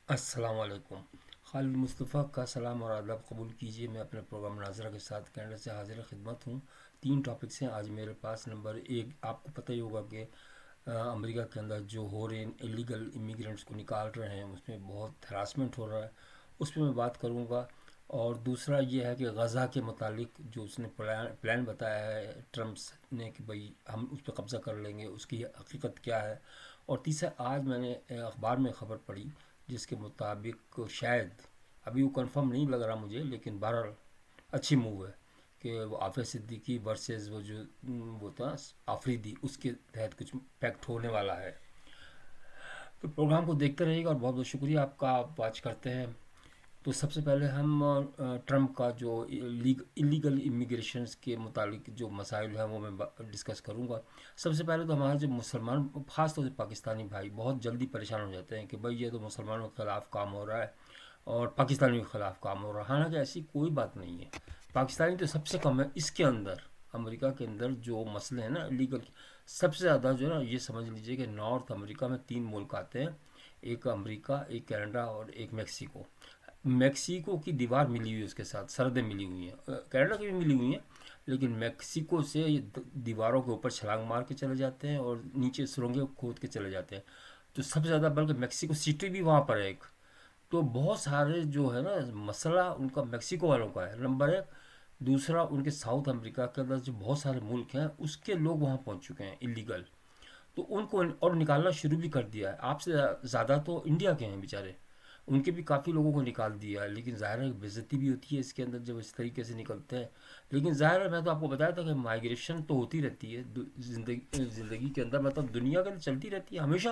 السلام علیکم۔ خالد مصطفیٰ کا سلام اور آداب قبول کیجیے۔ میں اپنے پروگرام ناظرہ کے ساتھ کینیڈا سے حاضر خدمت ہوں۔ 3 ٹاپکس ہیں آج میرے پاس۔ نمبر 1، آپ کو پتہ ہی ہوگا کہ امریکہ کے اندر جو ہو رہے انلیگل امیگرینٹس کو نکال رہے ہیں، اس میں بہت ہراسمنٹ ہو رہا ہے، اس پہ میں بات کروں گا۔ اور دوسرا یہ ہے کہ غزہ کے متعلق جو اس نے پلان بتایا ہے ٹرمپس نے کہ بھئی ہم اس پہ قبضہ کر لیں گے، اس کی حقیقت کیا ہے۔ اور تیسرا، آج میں نے اخبار میں خبر پڑھی جس کے مطابق شاید، ابھی وہ کنفرم نہیں لگ رہا مجھے، لیکن بہرحال اچھی موو ہے کہ وہ عافیہ صدیقی ورسز وہ جو وہ تھا آفریدی، اس کے تحت کچھ پیکٹ ہونے والا ہے۔ تو پروگرام کو دیکھتے رہیے گا، اور بہت بہت شکریہ آپ کا، آپ واچ کرتے ہیں۔ تو سب سے پہلے ہم ٹرمپ کا جو انلیگل امیگریشنز کے متعلق جو مسائل ہیں وہ میں ڈسکس کروں گا۔ سب سے پہلے تو ہمارے جو مسلمان، خاص طور سے پاکستانی بھائی، بہت جلدی پریشان ہو جاتے ہیں کہ بھئی یہ تو مسلمانوں کے خلاف کام ہو رہا ہے اور پاکستانیوں کے خلاف کام ہو رہا ہے۔ حالانکہ ایسی کوئی بات نہیں ہے، پاکستانی تو سب سے کم ہے اس کے اندر۔ امریکہ کے اندر جو مسئلے ہیں نا لیگل، سب سے زیادہ جو ہے نا، یہ سمجھ لیجئے کہ نارتھ امریکہ میں 3 ملک آتے ہیں، ایک امریکہ، ایک کینیڈا اور ایک میکسیکو۔ میکسیکو کی دیوار ملی ہوئی ہے، اس کے ساتھ سرحدیں ملی ہوئی ہیں، کینیڈا کی بھی ملی ہوئی ہیں، لیکن میکسیکو سے یہ دیواروں کے اوپر چھلانگ مار کے چلے جاتے ہیں اور نیچے سرنگیں کھود کے چلے جاتے ہیں۔ تو سب سے زیادہ، بلکہ میکسیکو سٹی بھی وہاں پر ہے ایک۔ تو بہت سارے جو ہے نا مسئلہ ان کا میکسیکو والوں کا ہے، نمبر 1۔ دوسرا، ان کے ساؤتھ امریکہ کے اندر جو بہت سارے ملک ہیں اس کے لوگ وہاں پہنچ چکے ہیں انلیگل، تو ان کو اور نکالنا شروع بھی کر دیا ہے۔ آپ سے زیادہ تو انڈیا کے ہیں بیچارے، ان کے بھی کافی لوگوں کو نکال دیا ہے، لیکن ظاہر ہے بے عزتی بھی ہوتی ہے اس کے اندر جب اس طریقے سے نکلتے ہیں۔ لیکن ظاہر ہے، میں تو آپ کو بتایا تھا کہ مائگریشن تو ہوتی رہتی ہے زندگی کے اندر، مطلب دنیا کے اندر چلتی رہتی ہے ہمیشہ،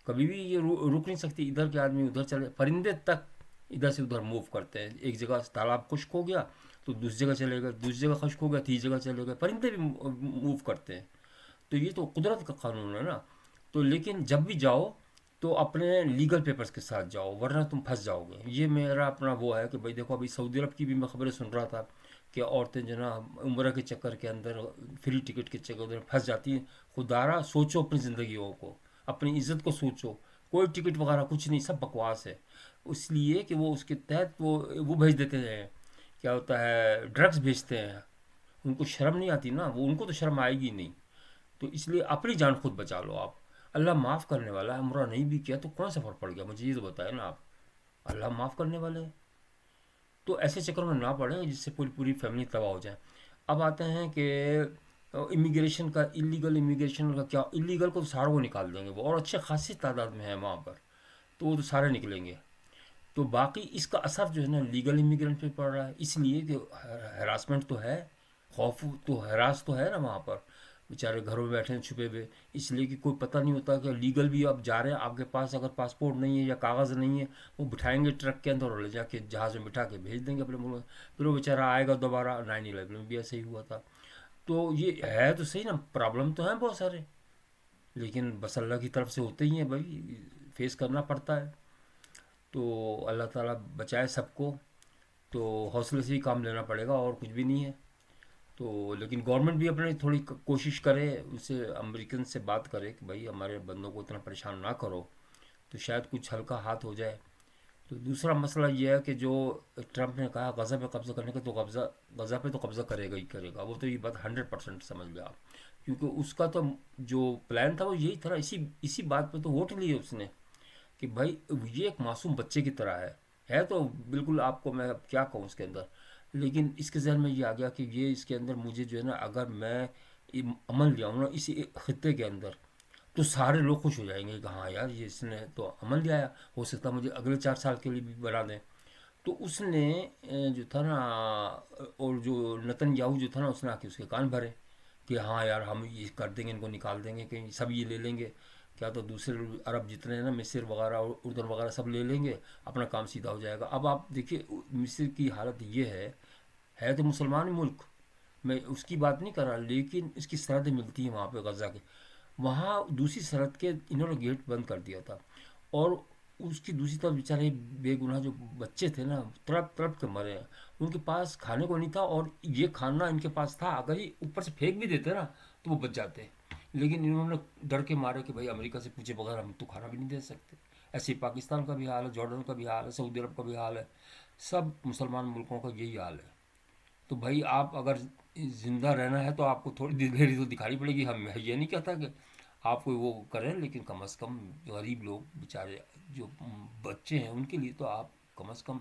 کبھی بھی یہ رک نہیں سکتی۔ ادھر کے آدمی ادھر چلے، پرندے تک ادھر سے ادھر موو کرتے ہیں، ایک جگہ تالاب خشک ہو گیا تو دوسری جگہ چلے گئے، دوسری جگہ خشک ہو گیا تیسری جگہ چلے گئے، پرندے بھی موو کرتے ہیں۔ تو یہ تو قدرت کا قانون ہے نا۔ تو لیکن جب بھی جاؤ تو اپنے لیگل پیپرز کے ساتھ جاؤ، ورنہ تم پھنس جاؤ گے۔ یہ میرا اپنا وہ ہے کہ بھائی دیکھو، ابھی سعودی عرب کی بھی میں خبریں سن رہا تھا کہ عورتیں جو نا عمرہ کے چکر کے اندر، فری ٹکٹ کے چکر اندر پھنس جاتی ہیں۔ خدارا سوچو اپنی زندگیوں کو، اپنی عزت کو سوچو۔ کوئی ٹکٹ وغیرہ کچھ نہیں، سب بکواس ہے۔ اس لیے کہ وہ اس کے تحت وہ بھیج دیتے ہیں، کیا ہوتا ہے، ڈرگز بھیجتے ہیں۔ ان کو شرم نہیں آتی نا، وہ ان کو تو شرم آئے گی نہیں۔ تو اس لیے اپنی جان خود بچا لو آپ۔ اللہ معاف کرنے والا ہے، عمرہ نہیں بھی کیا تو کون سا فرق پڑ گیا، مجھے یہ تو بتائیں نا آپ۔ اللہ معاف کرنے والے ہیں، تو ایسے چکروں میں نہ پڑیں جس سے پوری پوری فیملی تباہ ہو جائے۔ اب آتے ہیں کہ امیگریشن کا، انلیگل امیگریشن کا کیا، انلیگل کو تو ساروں کو نکال دیں گے وہ، اور اچھے خاصی تعداد میں ہیں وہاں پر، تو وہ تو سارے نکلیں گے۔ تو باقی اس کا اثر جو ہے نا لیگل امیگرینٹ پہ پڑ رہا ہے، اس لیے کہ ہراسمنٹ تو ہے، خوف تو، ہراس تو ہے نا وہاں پر، بیچارے گھروں میں بیٹھے ہیں چھپے ہوئے، اس لیے کہ کوئی پتہ نہیں ہوتا کہ لیگل بھی آپ جا رہے ہیں، آپ کے پاس اگر پاسپورٹ نہیں ہے یا کاغذ نہیں ہے، وہ بٹھائیں گے ٹرک کے اندر اور لے جا کے جہاز میں بٹھا کے بھیج دیں گے اپنے ملک۔ پھر وہ بیچارہ آئے گا دوبارہ۔ 9/11 میں بھی ایسے ہی ہوا تھا۔ تو یہ ہے تو صحیح نا، پرابلم تو ہیں بہت سارے، لیکن بس اللہ کی طرف سے ہوتے ہی ہیں بھائی، فیس کرنا پڑتا ہے۔ تو اللہ تعالیٰ بچائے سب کو۔ تو حوصلے سے ہی کام لینا پڑے گا، اور کچھ بھی نہیں ہے۔ تو لیکن گورنمنٹ بھی اپنے تھوڑی کوشش کرے، اسے امریکن سے بات کرے کہ بھائی ہمارے بندوں کو اتنا پریشان نہ کرو، تو شاید کچھ ہلکا ہاتھ ہو جائے۔ تو دوسرا مسئلہ یہ ہے کہ جو ٹرمپ نے کہا غزہ پہ قبضہ کرنے کا، تو غزہ پہ تو قبضہ کرے گا ہی کرے گا، وہ تو یہ بات 100% سمجھ لیں آپ، کیونکہ اس کا تو جو پلان تھا وہ یہی تھا، اسی بات پہ تو ووٹ لیے اس نے کہ بھائی یہ ایک معصوم بچے کی طرح ہے تو بالکل، آپ کو میں اب کیا کہوں اس کے اندر، لیکن اس کے ذہن میں یہ آ گیا کہ یہ اس کے اندر مجھے جو ہے نا، اگر میں عمل لیا ہوں نا اسی خطے کے اندر، تو سارے لوگ خوش ہو جائیں گے کہ ہاں یار یہ اس نے تو عمل لیا ہے، ہو سکتا ہے مجھے اگلے 4 سال کے لیے بھی بنا دیں۔ تو اس نے جو تھا نا، اور جو نتن یاہو جو تھا نا، اس نے آ کے اس کے کان بھرے کہ ہاں یار ہم یہ کر دیں گے، ان کو نکال دیں گے، کہ سب یہ لے لیں گے، کیا تو دوسرے عرب جتنے ہیں نا، مصر وغیرہ اور اردن وغیرہ سب لے لیں گے، اپنا کام سیدھا ہو جائے گا۔ اب آپ دیکھیے مصر کی حالت یہ ہے تو مسلمان ملک، میں اس کی بات نہیں کر رہا، لیکن اس کی سرحدیں ملتی ہیں وہاں پہ غزہ کے، وہاں دوسری سرحد کے انہوں نے گیٹ بند کر دیا تھا، اور اس کی دوسری طرف بیچارے بے گناہ جو بچے تھے نا، تڑپ تڑپ کے مرے ہیں، ان کے پاس کھانے کو نہیں تھا، اور یہ کھانا ان کے پاس تھا، اگر یہ اوپر سے پھینک بھی دیتے نا تو وہ بچ جاتے، لیکن انہوں نے ڈر کے مارے کہ بھائی امریکہ سے پوچھے بغیر ہم تو کھانا بھی نہیں دے سکتے، ایسے پاکستان کا بھی حال ہے، جارڈن کا بھی حال ہے، سعودی عرب کا بھی حال ہے، سب مسلمان ملکوں کا یہی حال ہے۔ تو بھائی آپ اگر زندہ رہنا ہے تو آپ کو تھوڑی دیر تو دکھانی پڑے گی۔ میں یہ نہیں کہتا کہ آپ کوئی وہ کریں، لیکن کم از کم غریب لوگ بیچارے جو بچے ہیں ان کے لیے تو آپ کم از کم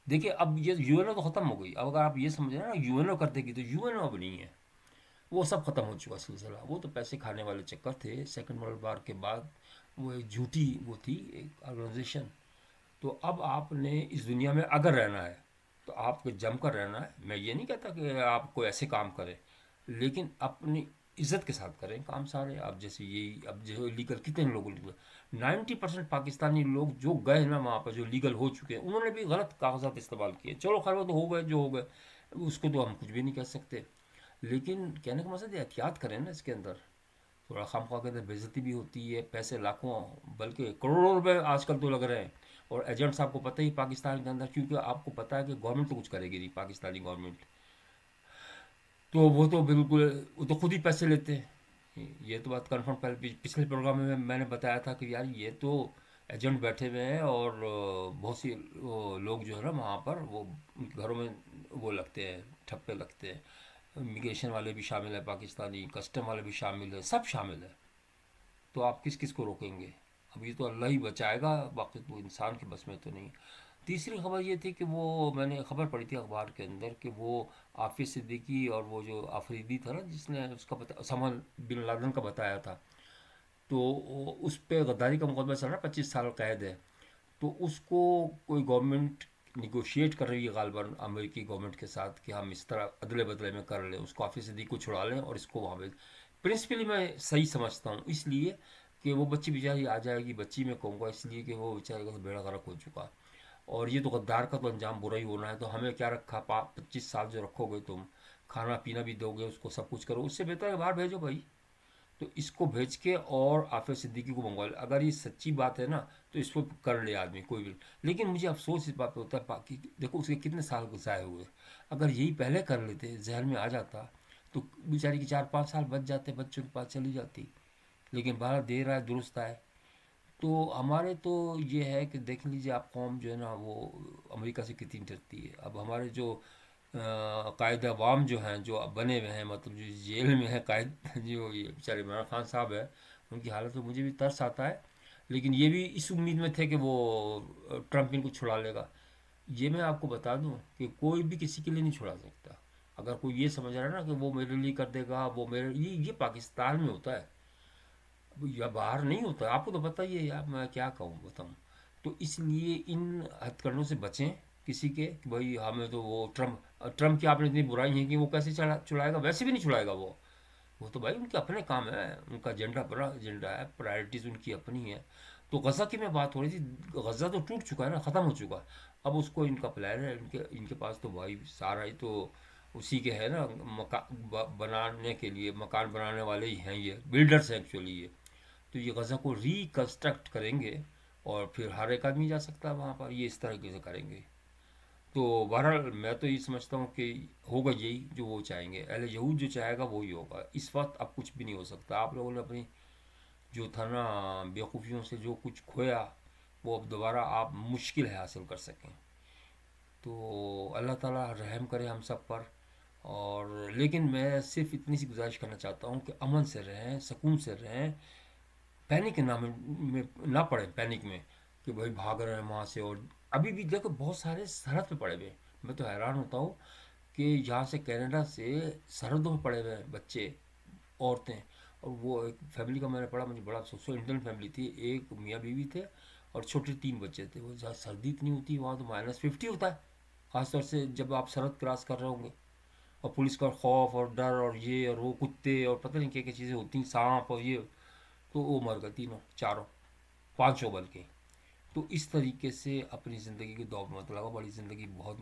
دیکھیں۔ اب یہ یو این او تو ختم ہو گئی، اب اگر آپ یہ سمجھ رہے ہیں نا یو این او کرتے کی، تو یو این او اب نہیں ہے، وہ سب ختم ہو چکا سلسلہ۔ وہ تو پیسے کھانے والے چکر تھے سیکنڈ ورلڈ وار کے بعد، وہ ایک جھوٹی وہ تھی ایک آرگنائزیشن۔ تو اب آپ نے اس دنیا میں اگر رہنا ہے تو آپ کو جم کر رہنا ہے۔ میں یہ نہیں کہتا کہ آپ کو ایسے کام کریں، لیکن اپنی عزت کے ساتھ کریں کام سارے۔ اب جیسے یہی اب جو لیگل کتنے لوگوں 90% پاکستانی لوگ جو گئے نا وہاں پر جو لیگل ہو چکے ہیں، انہوں نے بھی غلط کاغذات استعمال کیے۔ چلو خیر وہ تو ہو گئے جو ہو گئے، اس کو تو ہم کچھ بھی نہیں کہہ سکتے، لیکن کہنے کا مقصد ہے احتیاط کریں نا اس کے اندر۔ تھوڑا خام خواہ کے اندر بے عزتی بھی ہوتی ہے، پیسے لاکھوں بلکہ کروڑوں روپے آج کل تو لگ رہے ہیں۔ اور ایجنٹس آپ کو پتہ ہی پاکستان کے اندر، کیونکہ آپ کو پتہ ہے کہ گورنمنٹ تو کچھ کرے گی نہیں، پاکستانی گورنمنٹ تو وہ تو بالکل وہ تو خود ہی پیسے لیتے ہیں۔ یہ تو بات کنفرم پہلے پچھلے پروگرام میں میں نے بتایا تھا کہ یار یہ تو ایجنٹ بیٹھے ہوئے ہیں، اور بہت سی لوگ جو ہے نا وہاں پر وہ ان کے گھروں میں وہ لگتے ہیں، ٹھپے لگتے ہیں۔ امیگریشن والے بھی شامل ہیں، پاکستانی کسٹم والے بھی شامل ہیں، سب شامل ہیں۔ تو آپ کس کس کو روکیں گے؟ اب یہ تو اللہ ہی بچائے گا، باقی تو انسان کے بس میں تو نہیں۔ تیسری خبر یہ تھی کہ وہ میں نے خبر پڑھی تھی اخبار کے اندر کہ وہ عافظ صدیقی اور وہ جو آفریدی تھا نا جس نے اس کا اسامہ بن لادن کا بتایا تھا، تو اس پہ غداری کا مقدمہ چل رہا ہے، 25 سال قید ہے۔ تو اس کو کوئی گورنمنٹ نیگوشیٹ کر رہی ہے غالباً امریکی گورنمنٹ کے ساتھ کہ ہم اس طرح ادلے بدلے میں کر لیں، اس کو حافظ صدیق کو چھڑا لیں اور اس کو وہاں پہ پرنسپلی میں صحیح سمجھتا ہوں، اس لیے کہ وہ بچی بیچاری آ جائے گی، بچی میں کہوں گا اس لیے کہ وہ بیچارے کا تو بیڑا غرق ہو چکا، اور یہ تو غدار کا تو انجام برا ہی ہونا ہے۔ تو ہمیں کیا رکھا، 25 سال جو رکھو گے تم، کھانا پینا بھی دو گے اس کو، سب کچھ کرو، اس سے بہتر ہے باہر بھیجو بھائی۔ تو اس کو بھیج کے اور حافظ صدیقی کو منگوا لے، اگر یہ سچی بات ہے نا تو اس کو کر لے آدمی کوئی بھی۔ لیکن مجھے افسوس اس بات پہ ہوتا ہے باقی دیکھو اس کے کتنے سال ضائع ہوئے، اگر یہی پہلے کر لیتے ذہن میں آ جاتا تو بیچاری کی 4-5 سال بچ جاتے، بچوں کے پاس چلی جاتی، لیکن باہر دیر آئے درست آئے۔ تو ہمارے تو یہ ہے کہ دیکھ لیجیے آپ، قوم جو ہے نا وہ امریکہ سے کتنی ڈرتی ہے۔ اب ہمارے جو قائد عوام جو ہیں جو اب بنے ہوئے ہیں، مطلب جو جیل میں ہیں قائد جو یہ بیچارے عمران خان صاحب ہیں، ان کی حالت تو مجھے بھی ترس آتا ہے، لیکن یہ بھی اس امید میں تھے کہ وہ ٹرمپ ان کو چھڑا لے گا۔ یہ میں آپ کو بتا دوں کہ کوئی بھی کسی کے لیے نہیں چھڑا سکتا۔ اگر کوئی یہ سمجھ رہا ہے نا کہ وہ میرے لیے کر دے گا، وہ میرے یہ پاکستان میں ہوتا ہے، یا باہر نہیں ہوتا، آپ کو تو پتہ ہی ہے یار، میں کیا کہوں بتاؤں۔ تو اس لیے ان ہتھ کنڈوں سے بچیں کسی کے کہ بھائی ہمیں تو وہ ٹرمپ کی آپ نے اتنی برائی ہیں کہ وہ کیسے چھڑائے گا، ویسے بھی نہیں چھڑائے گا وہ تو بھائی ان کے اپنے کام ہے، ان کا ایجنڈا بڑا ایجنڈا ہے، پرائرٹیز ان کی اپنی ہے۔ تو غزہ کی میں بات ہو رہی تھی، غزہ تو ٹوٹ چکا ہے نا، ختم ہو چکا ہے۔ اب اس کو ان کا پلان ہے، ان کے پاس تو بھائی سارا ہی تو اسی کے ہے نا، بنانے کے لیے مکان بنانے والے ہی ہیں، یہ بلڈرس ہیں ایکچولی یہ۔ تو یہ غزہ کو ریکنسٹرکٹ کریں گے، اور پھر ہر ایک آدمی جا سکتا ہے وہاں پر، یہ اس طریقے سے کریں گے۔ تو بہرحال میں تو یہ سمجھتا ہوں کہ ہوگا یہی جو وہ چاہیں گے، اہل یہود جو چاہے گا وہی ہوگا۔ اس وقت اب کچھ بھی نہیں ہو سکتا، آپ لوگوں نے اپنی جو تھا نا بیوقوفیوں سے جو کچھ کھویا وہ اب دوبارہ آپ مشکل ہے حاصل کر سکیں۔ تو اللہ تعالیٰ رحم کرے ہم سب پر۔ اور لیکن میں صرف اتنی سی گزارش کرنا چاہتا ہوں کہ امن سے رہیں، سکون سے رہیں، پینک میں نہ پڑے، پینک میں کہ بھائی بھاگ رہے ہیں وہاں سے۔ اور ابھی بھی دیکھو بہت سارے سرحد پہ پڑے ہوئے ہیں، میں تو حیران ہوتا ہوں کہ یہاں سے کینیڈا سے سرحدوں پہ پڑے ہوئے ہیں بچے، عورتیں۔ اور وہ ایک فیملی کا میں نے پڑھا، مجھے بڑا افسوس ہوا، انڈین فیملی تھی، ایک میاں بیوی تھے اور چھوٹے 3 بچے تھے۔ وہ جہاں سردی اتنی ہوتی ہے وہاں تو -50 ہوتا ہے، خاص طور سے جب آپ سرحد کراس کر رہے ہوں گے، اور پولیس کا خوف اور ڈر اور یہ اور وہ کتے اور پتہ نہیں کیا کیا چیزیں ہوتی ہیں، سانپ اور یہ، تو وہ مر گئے تینوں چاروں، پانچوں بلکہ۔ تو اس طریقے سے اپنی زندگی کی دوڑ مت لگاؤ، بڑی زندگی بہت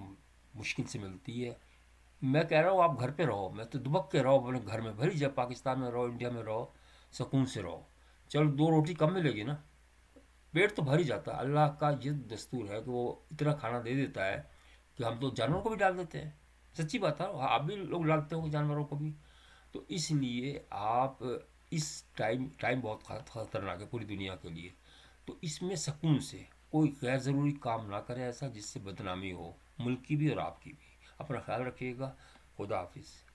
مشکل سے ملتی ہے۔ میں کہہ رہا ہوں آپ گھر پہ رہو، میں تو دبک کے رہو اپنے گھر میں، بھلی جب پاکستان میں رہو، انڈیا میں رہو، سکون سے رہو۔ چلو 2 روٹی کم ملے گی نا، پیٹ تو بھر ہی جاتا ہے۔ اللہ کا یہ دستور ہے کہ وہ اتنا کھانا دے دیتا ہے کہ ہم تو جانوروں کو بھی ڈال دیتے ہیں، سچی بات ہے، آپ بھی لوگ ڈالتے ہوں گے جانوروں کو بھی۔ تو اس لیے آپ اس ٹائم بہت خطرناک ہے پوری دنیا کے لیے۔ تو اس میں سکون سے کوئی غیر ضروری کام نہ کرے ایسا جس سے بدنامی ہو، ملک کی بھی اور آپ کی بھی۔ اپنا خیال رکھیے گا۔ خدا حافظ۔